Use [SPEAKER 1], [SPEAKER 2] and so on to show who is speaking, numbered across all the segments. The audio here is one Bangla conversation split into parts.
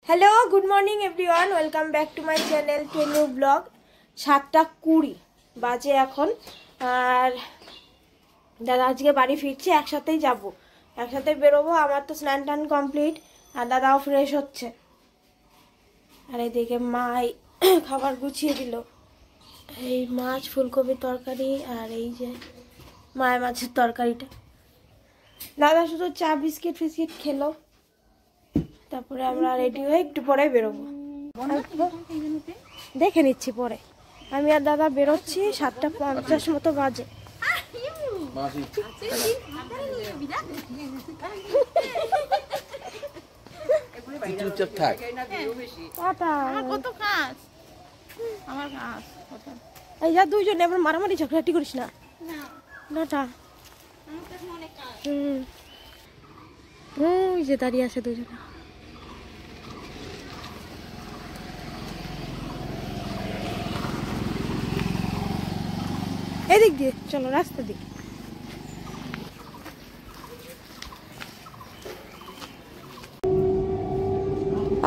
[SPEAKER 1] Hello good morning everyone welcome back to my channel to new blog 7:20 বাজে এখন আর দাদা আজকে বাড়ি ফিরছে একসাথেই যাব একসাথে বেরোবো আমার তো স্নান টান কমপ্লিট আর দাদাও ফ্রেশ হচ্ছে আর এদিকে মাই খাবার গুছিয়ে দিল এই মাছ ফুলকপির তরকারি আর এই যে মায়ের মাছের তরকারিটা দাদা শুধু চা বিস্কিট ফিস্কিট খেলো তারপরে আমরা রেডি হয়ে একটু পরে বেরোবো দেখে নিচ্ছি পরে আমি আর দাদা বেরোচ্ছি 7:50 মতো বাজে এই যা দুইজন এবার মারামারি ঝগড়াটি করিস না নাটা ওই যে দাঁড়িয়ে আছে দুজনে এদিক দিয়ে চলো রাস্তা দিকে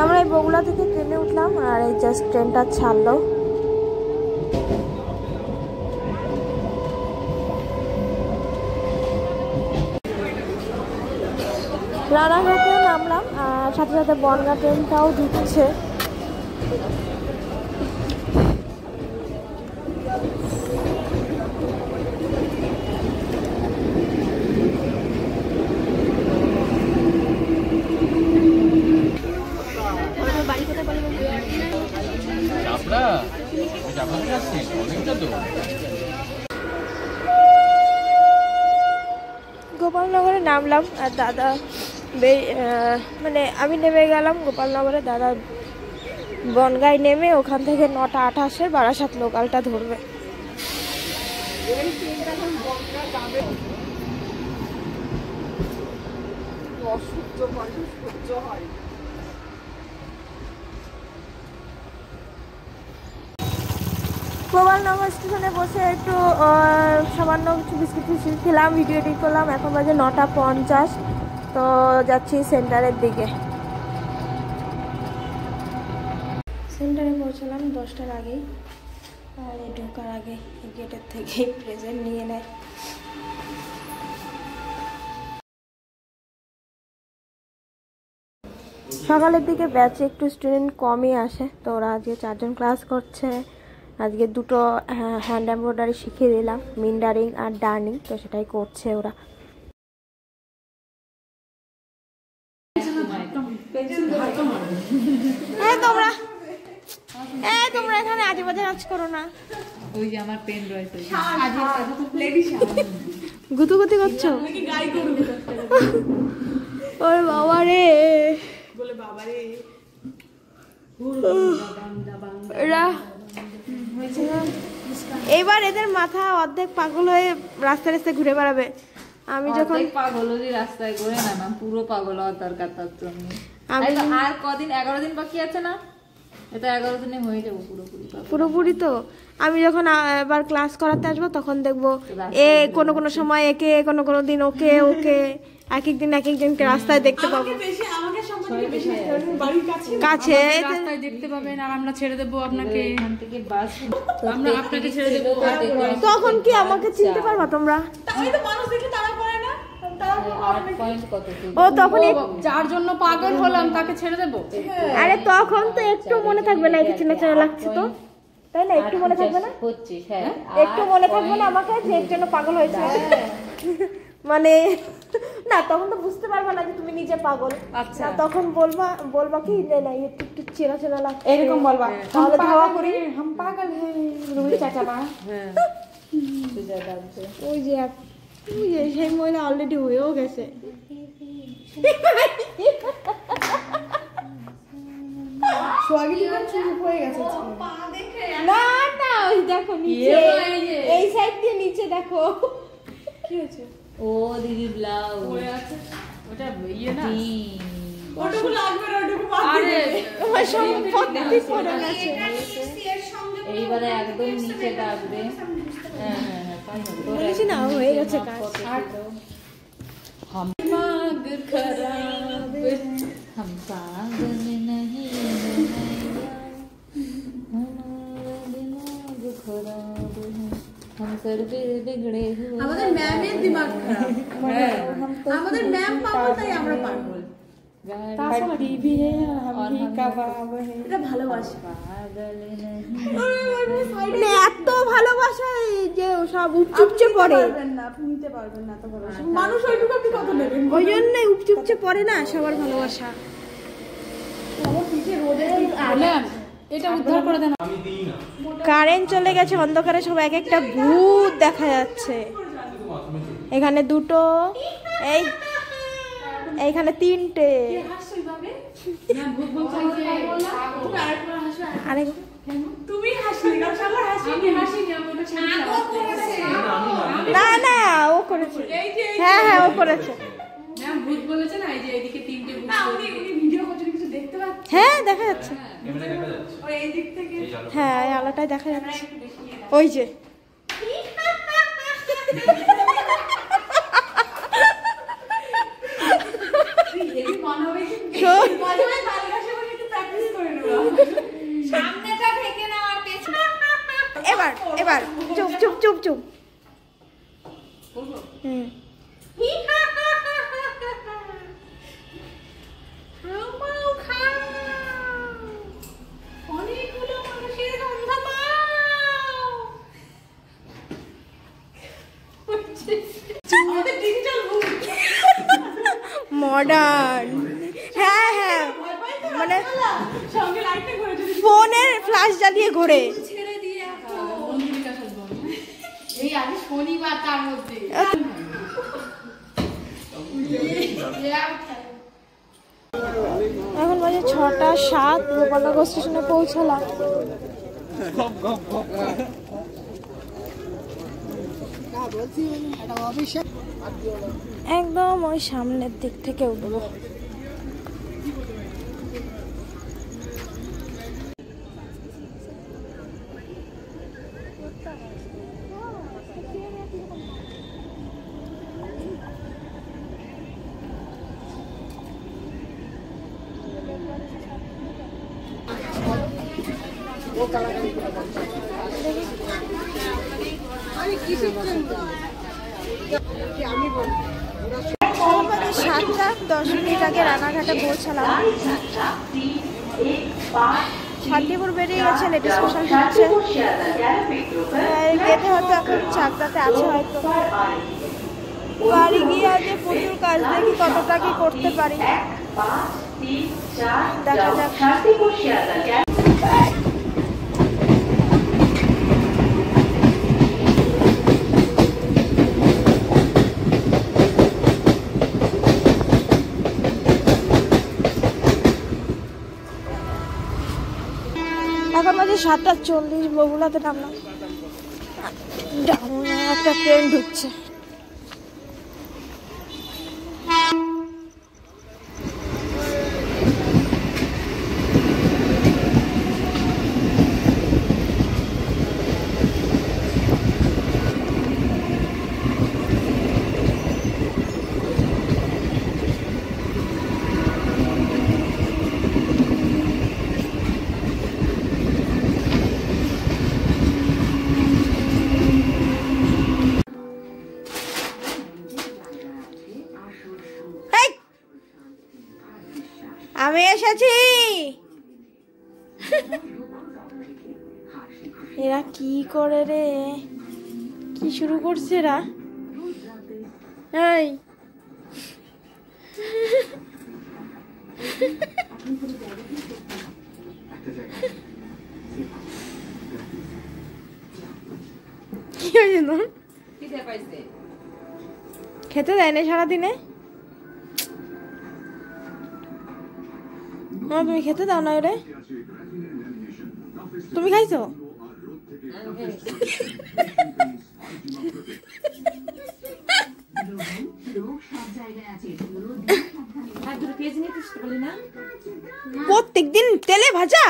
[SPEAKER 1] আমরা এই বগুড়া থেকে ট্রেনে উঠলাম আর এই জাস্ট ট্রেনটা ছাড়লো রানাঘাটে নামলাম আর সাথে সাথে বনগাঁ ট্রেনটাও ঢুকছে গোপালনগরে নামলাম আর দাদা মানে আমি নেমে গেলাম গোপালনগরে দাদা বনগাঁয় নেমে ওখান থেকে 9:28 বারাসাত লোকালটা ধরবে গোপালনগর স্টেশনে বসে একটু সামান্য কিছু বিস্কিট ফিস্কিট খেলাম ভিডিও এডিট করলাম এখন বাজে 9:50 তো যাচ্ছি সেন্টারের দিকে সেন্টারে পৌঁছলাম 10টার আগেই আর এই ঢোকার আগে গেটের থেকে প্রেজেন্ট নিয়ে নেয় সকালের দিকে ব্যাচে একটু স্টুডেন্ট কমই আসে তো ওরা আজকে 4 জন ক্লাস করছে আজকে দুটো হ্যান্ড এমব্রয়ডারি শিখিয়ে দিলাম মিন্ডারিং আর ডার্নিং তো সেটাই করছে ওরা তোমরা এখানে আজেবাজে নাচ করো না ওই যে আমার পেন রয়েছে গুতুগুতি করছো ওর বাবা রে বলে বাবা রে এইবার এদের মাথা অর্ধেক পাগল হয়ে রাস্তায় রাস্তায় ঘুরে বেড়াবে আমি যখন
[SPEAKER 2] পাগল হলি রাস্তায় ঘুরে না পুরো পাগল হওয়ার দরকার তার জন্য আর কদিন 11 দিন বাকি আছে না এটা 11 দিনে হয়ে যাবো
[SPEAKER 1] পুরোপুরি তো আমি যখন এবার ক্লাস করাতে আসবো তখন দেখবো এ কোনো কোনো সময় একে কোনো কোনো দিন ওকে ওকে এক একদিন এক একজনকে রাস্তায় দেখতে পাবো কাছে
[SPEAKER 2] রাস্তায় দেখতে পাবেন আর আমরা ছেড়ে দেবো আপনাকে এখান থেকে বাস আমরা আপনাকে ছেড়ে দেবো
[SPEAKER 1] তখন কি আমাকে চিনতে পারবা তোমরা ও তখন
[SPEAKER 2] যার জন্য পাগল হলাম তাকে ছেড়ে দেবো
[SPEAKER 1] আরে তখন তো একটু মনে থাকবে না এই চেনা চেনা লাগছে তো তাই না একটু মনে থাকবে না একটু মনে থাকবে না আমাকে যে এর জন্য পাগল হয়েছে মানে না তখন তো বুঝতে পারবা না যে তুমি নিজে পাগল আচ্ছা তখন বলবা কি না একটু একটু চেনা চেনা লাগছে
[SPEAKER 2] এরকম বলবা
[SPEAKER 1] তাহলে ধাওয়া করি
[SPEAKER 2] हम पागल हैं রুই চাচাবা হ্যাঁ
[SPEAKER 1] ওই যে সেই মহিলা অলরেডি হয়েও গেছে না না ওই দেখো নিচে এই সাইড দিয়ে নিচে দেখো কি হয়েছে
[SPEAKER 2] ও দিদি ব্লাউজ পরে আছে ওটা ইয়ে না
[SPEAKER 1] ওটুকু লাগবে না ওটুকু আরে আমার সম্পত্তি পড়ে গেছে
[SPEAKER 2] এইবারে একদম নিচে লাগবে হ্যাঁ
[SPEAKER 1] বলেছি না হয়ে গেছে কাজ
[SPEAKER 2] हम पागल खराब हम पागल नहीं असर पे बिगड़े हुए
[SPEAKER 3] আমাদের ম্যামের দিমাগ খারাপ আমাদের ম্যাম পাগল তাই আমরা পাগল
[SPEAKER 1] हड्डी भी है हम भी कबाब है
[SPEAKER 3] এটা ভালোবাসা
[SPEAKER 2] पागल नहीं
[SPEAKER 1] মানে এত ভালোবাসা যে সব উপচুপচে পড়ে
[SPEAKER 3] পারবেন না আপনি নিতে পারবেন না তো ভালোবাসা মানুষ ওইটুকু আপনি কত নেবেন
[SPEAKER 1] ওই জন্যই উপচুপচে পড়ে না সবার ভালোবাসা
[SPEAKER 3] এটা উদ্ধার করে দেন
[SPEAKER 1] কারেন্ট চলে গেছে অন্ধকারে সব এক একটা ভূত দেখা যাচ্ছে এখানে দুটো এই এইখানে তিনটে আরে
[SPEAKER 3] তুমি হাসলে না সবার হাসি আমি হাসিনি আমি ওটা
[SPEAKER 1] না না ও করেছে হ্যাঁ হ্যাঁ ও করেছে
[SPEAKER 3] ম্যাম ভূত বলেছে না এই যে এদিকে তিনটে ভূত না উনি ভিডিও করছেন কিছু দেখতে পাচ্ছেন
[SPEAKER 1] হ্যাঁ দেখা যাচ্ছে
[SPEAKER 3] ওই এই দিক থেকে
[SPEAKER 1] হ্যাঁ এই আলোটায় দেখা যাচ্ছে ওই যে
[SPEAKER 3] এই মনে হবে কি
[SPEAKER 1] শোন।
[SPEAKER 3] মনে হয় ভালোবাসা করে একটু প্র্যাকটিস করে নেব সামনেটা থেকে না আর পেছনে
[SPEAKER 1] এবার এবার চুপ চুপ চুপ চুপ হুম
[SPEAKER 3] খাও খাও অনেকগুলো মানুষের গন্ধ পাও আমাদের ডিজিটাল ভূত
[SPEAKER 1] মডার্ন হ্যাঁ হ্যাঁ মানে
[SPEAKER 3] সঙ্গে লাইটটা ঘুরে যদি
[SPEAKER 1] ফোনের ফ্ল্যাশ জ্বালিয়ে ঘোরে
[SPEAKER 3] ছেড়ে দিয়ে বন্ধুরিকা সাজবো এই আজ শনিবার তার মধ্যে
[SPEAKER 1] এখন বাজে 6:07 গোপালনগর স্টেশনে পৌঁছালাম একদম ওই সামনের দিক থেকে উঠবো আমাদের 7:10 আগে রানাঘাটে পৌঁছালাম শান্তিপুর বেরিয়ে গেছে লেডিস স্পেশাল হচ্ছে গেটে হয়তো এখন চাকদাতে আছে হয়তো বাড়ি গিয়ে আজকে প্রচুর কাজ দেখি কতটা কি করতে পারি দেখা যাক এখন বাজে 7:40 বগুড়াতে নামলাম ডাউনে একটা ট্রেন ঢুকছে আমি এসেছি এরা কি করে রে কি শুরু করছে এরা এই কি হয়েছে তোর খেতে দেয় না সারাদিনে না তুমি খেতে দাও না রে তুমি খাইছো প্রত্যেকদিন তেলে ভাজা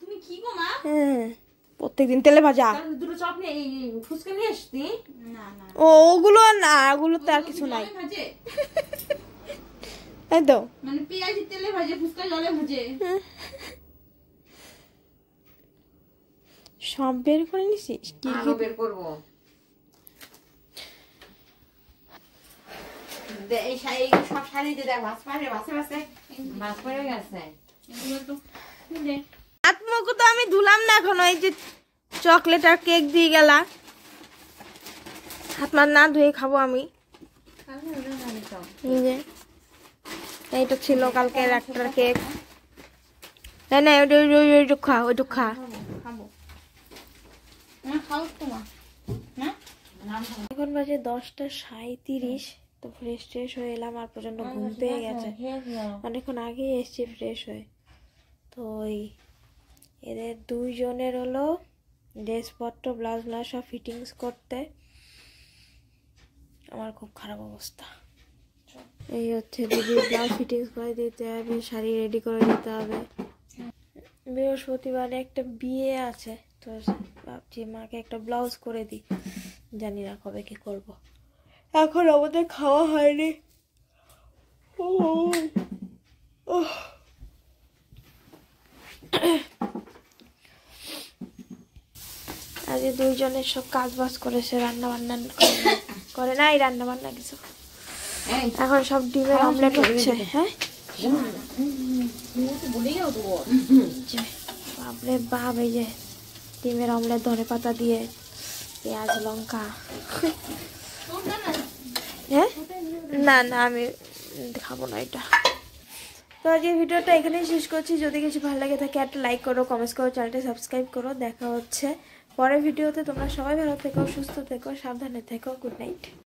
[SPEAKER 3] তুমি কি গো মা
[SPEAKER 1] প্রত্যেকদিন তেলে ভাজা
[SPEAKER 3] দুটো চপ নিয়ে ফুচকা নিয়ে আসতি না না
[SPEAKER 1] ও ওগুলো না ওগুলো তো আর কিছু নাই
[SPEAKER 3] ভাজে
[SPEAKER 1] তাই তো
[SPEAKER 3] মানে পেঁয়াজি তেলে ভাজে ফুচকা জলে ভাজে
[SPEAKER 1] সব বের করে নিছিস কি কি
[SPEAKER 2] বের করবো
[SPEAKER 3] এই শাড়ি সব শাড়িতে দেখ ভাস পারে ভাসে ভাসে ভাস পড়ে গেছে।
[SPEAKER 2] এগুলো তো খুলে
[SPEAKER 1] হাত মুখ তো আমি ধুলাম না এখন, ওই যে চকলেট আর কেক দিয়ে গেলা, হাত মাত না ধুয়ে খাবো আমি। এই যে এইটা ছিল কালকের একটা কেক। না না ওইটু খা, ওইটু খা।
[SPEAKER 3] খাবো না, খাও তোমার না।
[SPEAKER 1] এখন বাজে 10:37। তো ফ্রেশ ট্রেশ হয়ে এলাম, আর প্রচন্ড ঘুম পেয়ে গেছে, অনেকক্ষণ আগেই এসছি ফ্রেশ হয়ে। তো ওই এদের দুইজনের হলো ড্রেসপত্র ব্লাউজ ব্লাউজ সব ফিটিংস করতে। আমার খুব খারাপ অবস্থা। এই হচ্ছে দিদি ব্লাউজ ফিটিংস করে দিতে হবে, শাড়ি রেডি করে দিতে হবে। বৃহস্পতিবারে একটা বিয়ে আছে, তো ভাবছি মাকে একটা ব্লাউজ করে দিই, জানি না কবে কি করব। এখন আমাদের খাওয়া হয়নি। আজকে দুইজনের সব কাজ বাজ করেছে, রান্না বান্না করে নাই, রান্না বান্না কিছু। এখন সব ডিমের অমলেট হচ্ছে। হ্যাঁ বাপরে বাপ, এই যে ডিমের অমলেট ধনে পাতা দিয়ে পেঁয়াজ লঙ্কা। হ্যাঁ না না আমি খাবো না এটা। তো আজ এই ভিডিওটা এখানেই শেষ করছি। যদি কিছু ভালো লাগে থাকে একটা লাইক করো, কমেন্টস করো, চ্যানেলটা সাবস্ক্রাইব করো। দেখা হচ্ছে পরের ভিডিওতে। তোমরা সবাই ভালো থেকো, সুস্থ থেকো, সাবধানে থেকো। Good night.